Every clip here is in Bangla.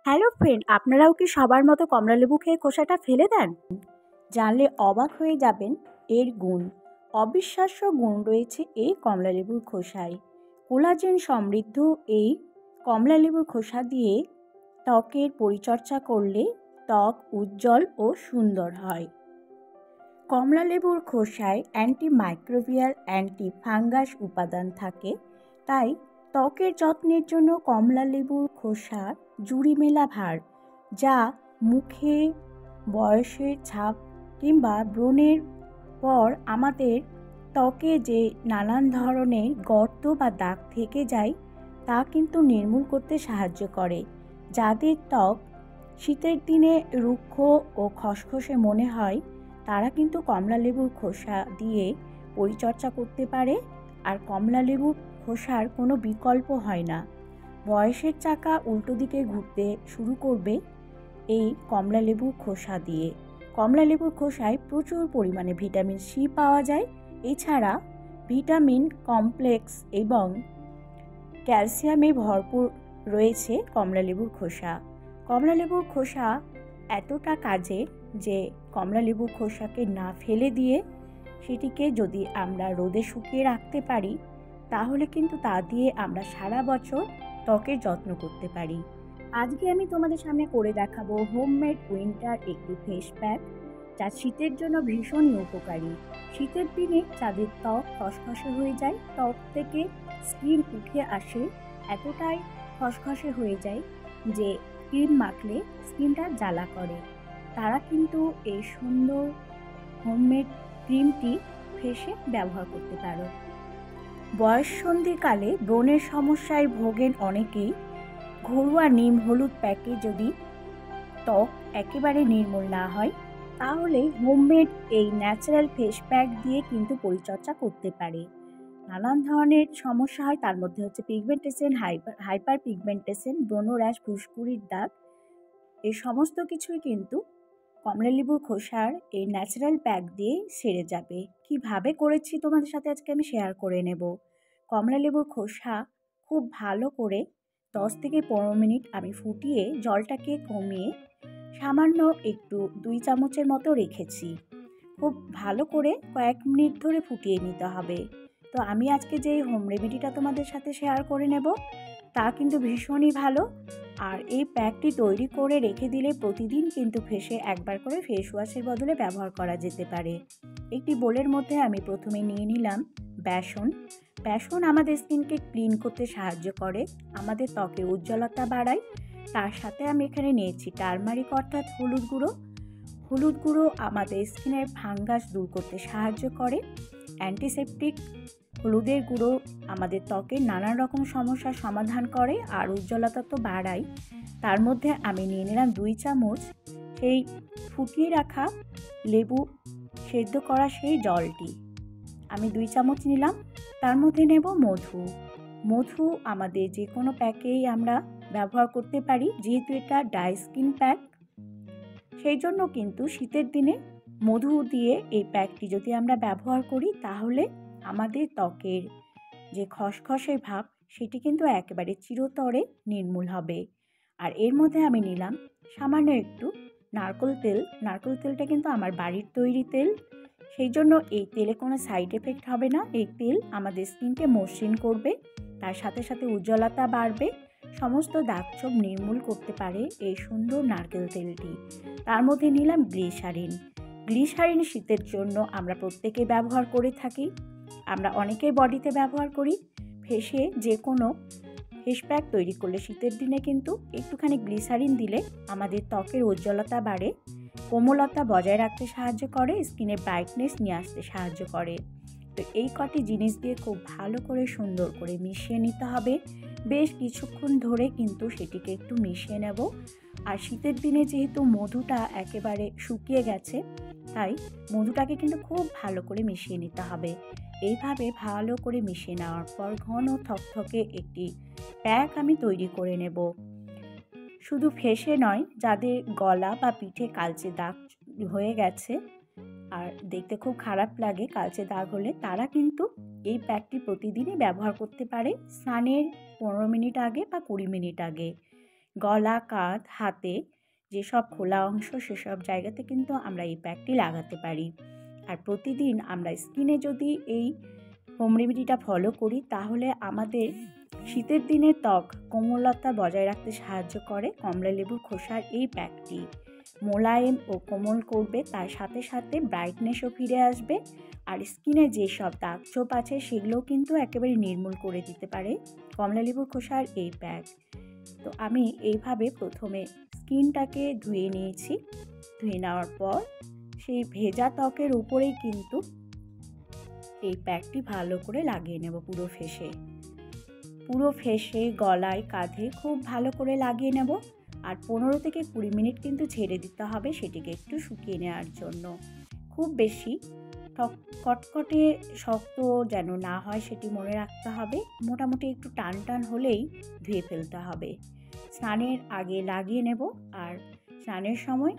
হ্যালো ফ্রেন্ড, আপনারাও কি সবার মতো কমলালেবু খেয়ে খোসাটা ফেলে দেন? জানলে অবাক হয়ে যাবেন এর গুণ। অবিশ্বাস্য গুণ রয়েছে এই কমলালেবুর খোসায়। কোলাজেন সমৃদ্ধ এই কমলালেবুর খোসা দিয়ে ত্বকের পরিচর্যা করলে ত্বক উজ্জ্বল ও সুন্দর হয়। কমলালেবুর খোসায় অ্যান্টিমাইক্রোবিয়াল অ্যান্টি ফাঙ্গাস উপাদান থাকে, তাই ত্বকের যত্নের জন্য কমলালেবুর খোসা জুড়ি মেলা ভার, যা মুখে বয়সের ছাপ কিংবা ব্রণের পর আমাদের ত্বকে যে নানান ধরনের গর্ত বা দাগ থেকে যায় তা কিন্তু নির্মূল করতে সাহায্য করে। যাদের ত্বক শীতের দিনে রুক্ষ ও খসখসে মনে হয় তারা কিন্তু কমলালেবুর খোসা দিয়ে পরিচর্যা করতে পারে। আর কমলালেবুর খোসার কোনো বিকল্প হয় না। বয়সের চাকা উল্টো দিকে ঘুরতে শুরু করবে এই কমলালেবুর খোসা দিয়ে। কমলালেবুর খোসায় প্রচুর পরিমাণে ভিটামিন সি পাওয়া যায়। এছাড়া ভিটামিন কমপ্লেক্স এবং ক্যালসিয়ামে ভরপুর রয়েছে কমলালেবুর খোসা। কমলালেবুর খোসা এতটা কাজের যে কমলালেবুর খোসাকে না ফেলে দিয়ে সেটিকে যদি আমরা রোদে শুকিয়ে রাখতে পারি তাহলে কিন্তু তা দিয়ে আমরা সারা বছর ত্বকের যত্ন করতে পারি। আজকে আমি তোমাদের সামনে করে দেখাবো হোমমেড উইন্টার একটি ফেস প্যাক, যা শীতের জন্য ভীষণই উপকারী। শীতের দিনে যাদের ত্বক খসখসে হয়ে যায়, ত্বক থেকে স্কিন উঠে আসে, এতটাই খসখসে হয়ে যায় যে ক্রিম মাখলে স্কিনটা জ্বালা করে, তারা কিন্তু এই সুন্দর হোমমেড ক্রিমটি ফেসে ব্যবহার করতে পারো। বয়ঃসন্ধিকালে ব্রণের সমস্যায় ভোগেন অনেকেই। ঘরোয়া নিম হলুদ প্যাকে যদি ত্বক একেবারে নির্মূল না হয় তাহলে হোমমেড এই ন্যাচারাল ফেস প্যাক দিয়ে কিন্তু পরিচর্যা করতে পারে। নানান ধরনের সমস্যা হয়, তার মধ্যে হচ্ছে পিগমেন্টেশন, হাইপার পিগমেন্টেশন, ব্রণ র্যাশ, ফুসকুড়ির দাগ, এই সমস্ত কিছুই কিন্তু কমলালেবুর খোসার এই ন্যাচারাল প্যাক দিয়ে সেরে যাবে। কিভাবে করেছি তোমাদের সাথে আজকে আমি শেয়ার করে নেব। কমলালেবুর খোসা খুব ভালো করে 10 থেকে 15 মিনিট আমি ফুটিয়ে জলটাকে কমিয়ে সামান্য একটু 2 চামচের মতো রেখেছি। খুব ভালো করে কয়েক মিনিট ধরে ফুটিয়ে নিতে হবে। তো আমি আজকে যে হোম রেমেডিটা তোমাদের সাথে শেয়ার করে নেব তা কিন্তু ভীষণই ভালো। আর এই প্যাকটি তৈরি করে রেখে দিলে প্রতিদিন কিন্তু ফেসে একবার করে ফেস ওয়াশের বদলে ব্যবহার করা যেতে পারে। একটি বোলের মধ্যে আমি প্রথমে নিয়ে নিলাম বেসন। বেসন আমাদের স্কিনকে ক্লিন করতে সাহায্য করে, আমাদের ত্বকের উজ্জ্বলতা বাড়ায়। তার সাথে আমি এখানে নিয়েছি টারমারিক অর্থাৎ হলুদ গুঁড়ো। হলুদ গুঁড়ো আমাদের স্কিনের ফাঙ্গাস দূর করতে সাহায্য করে। অ্যান্টিসেপটিক হলুদের গুঁড়ো আমাদের ত্বকের নানান রকম সমস্যার সমাধান করে আর উজ্জ্বলতা তো বাড়ায়। তার মধ্যে আমি নিয়ে নিলাম 2 চামচ সেই ফুটিয়ে রাখা লেবু সেদ্ধ করা সেই জলটি আমি 2 চামচ নিলাম। তার মধ্যে নেব মধু। মধু আমাদের যে কোনো প্যাকেই আমরা ব্যবহার করতে পারি, যেহেতু এটা ড্রাই স্কিন প্যাক সেই জন্য কিন্তু শীতের দিনে মধু দিয়ে এই প্যাকটি যদি আমরা ব্যবহার করি তাহলে আমাদের ত্বকের যে খসখসে ভাব সেটি কিন্তু একেবারে চিরতরে নির্মূল হবে। আর এর মধ্যে আমি নিলাম সামান্য একটু নারকেল তেল। নারকেল তেলটা কিন্তু আমার বাড়ির তৈরি তেল, সেই জন্য এই তেলে কোনো সাইড এফেক্ট হবে না। এই তেল আমাদের স্কিনকে মসৃণ করবে, তার সাথে সাথে উজ্জ্বলতা বাড়বে, সমস্ত দাগছোপ নির্মূল করতে পারে এই সুন্দর নারকেল তেলটি। তার মধ্যে নিলাম গ্লিসারিন। গ্লিসারিন শীতের জন্য আমরা প্রত্যেকে ব্যবহার করে থাকি, আমরা অনেকেই বডিতে ব্যবহার করি। ফেসে যে কোনো ফেস প্যাক তৈরি করলে শীতের দিনে কিন্তু একটুখানি গ্লিসারিন দিলে আমাদের ত্বকের উজ্জ্বলতা বাড়ে, কোমলতা বজায় রাখতে সাহায্য করে, স্কিনে ব্রাইটনেস নিয়ে আসতে সাহায্য করে। তো এই কটি জিনিস দিয়ে খুব ভালো করে সুন্দর করে মিশিয়ে নিতে হবে। বেশ কিছুক্ষণ ধরে কিন্তু সেটিকে একটু মিশিয়ে নেব। আর শীতের দিনে যেহেতু মধুটা একেবারে শুকিয়ে গেছে তাই মধুটাকে কিন্তু খুব ভালো করে মিশিয়ে নিতে হবে। এইভাবে ভালো করে মিশিয়ে নেওয়ার পর ঘন থকথকে একটি প্যাক আমি তৈরি করে নেব। শুধু ফেসে নয়, যাদের গলা বা পিঠে কালচে দাগ হয়ে গেছে আর দেখতে খুব খারাপ লাগে কালচে দাগ হলে, তারা কিন্তু এই প্যাকটি প্রতিদিনই ব্যবহার করতে পারে স্নানের 15 মিনিট আগে বা 20 মিনিট আগে। গলা, কাঁধ, হাতে যেসব খোলা অংশ সেসব জায়গাতে কিন্তু আমরা এই প্যাকটি লাগাতে পারি। আর প্রতিদিন আমরা স্কিনে যদি এই হোম রেমেডিটা ফলো করি তাহলে আমাদের শীতের দিনে ত্বক কোমলতা বজায় রাখতে সাহায্য করে কমলালেবুর খোসার এই প্যাকটি। মোলায়েম ও কোমল করবে, তার সাথে সাথে ব্রাইটনেসও ফিরে আসবে। আর স্কিনে যেসব দাগ ছোপ আছে সেগুলোও কিন্তু একেবারে নির্মূল করে দিতে পারে কমলালেবুর খোসার এই প্যাক। তো আমি এইভাবে প্রথমে স্কিনটাকে ধুয়ে নিয়েছি। ধুয়ে নেওয়ার পর সেই ভেজা ত্বকের উপরেই কিন্তু এই প্যাকটি ভালো করে লাগিয়ে নেব পুরো ফেসে, গলায়, কাঁধে খুব ভালো করে লাগিয়ে নেব। আর 15 থেকে 20 মিনিট কিন্তু ছেড়ে দিতে হবে সেটিকে একটু শুকিয়ে নেওয়ার জন্য। খুব বেশি কটকটে শক্ত যেন না হয় সেটি মনে রাখতে হবে। মোটামুটি একটু টান টান হলেই ধুয়ে ফেলতে হবে। স্নানের আগে লাগিয়ে নেব। আর স্নানের সময়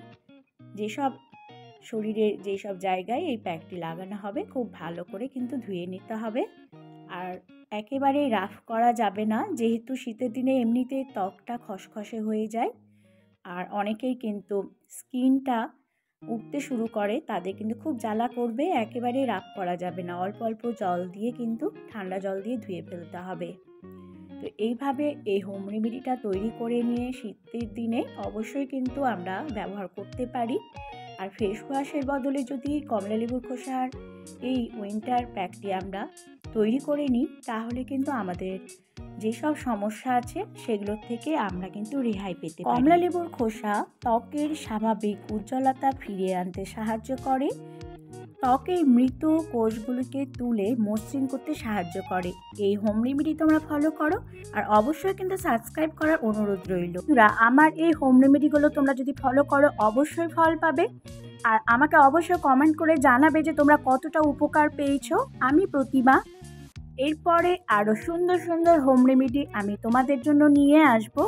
শরীরের যেসব জায়গায় এই প্যাকটি লাগানো হবে খুব ভালো করে কিন্তু ধুয়ে নিতে হবে। আর একেবারে রাফ করা যাবে না, যেহেতু শীতের দিনে এমনিতেই ত্বকটা খসখসে হয়ে যায়। আর অনেকেই কিন্তু স্কিনটা উঠতে শুরু করে, তাদের কিন্তু খুব জ্বালা করবে। একেবারে রাফ করা যাবে না, অল্প অল্প জল দিয়ে কিন্তু ঠান্ডা জল দিয়ে ধুয়ে ফেলতে হবে। তো এইভাবে এই হোম রেমেডিটা তৈরি করে নিয়ে শীতের দিনে অবশ্যই কিন্তু আমরা ব্যবহার করতে পারি। আর ফেস ওয়াশের বদলে যদি কমলালেবুর খোসার এই উইন্টার প্যাকটি আমরা তৈরি করে নিই তাহলে কিন্তু আমাদের যেসব সমস্যা আছে সেগুলোর থেকে আমরা কিন্তু রেহাই পেতে পারি। কমলালেবুর খোসা ত্বকের স্বাভাবিক উজ্জ্বলতা ফিরিয়ে আনতে সাহায্য করে, ত্বকের মৃত কোষগুলোকে তুলে মসৃণ করতে সাহায্য করে। এই হোম রেমেডি তোমরা ফলো করো আর অবশ্যই কিন্তু সাবস্ক্রাইব করার অনুরোধ রইল। আমার এই হোম রেমেডিগুলো তোমরা যদি ফলো করো অবশ্যই ফল পাবে। আর আমাকে অবশ্যই কমেন্ট করে জানাবে যে তোমরা কতটা উপকার পেয়েছো। আমি প্রতিমা এরপরে আরও সুন্দর সুন্দর হোম রেমেডি আমি তোমাদের জন্য নিয়ে আসবো।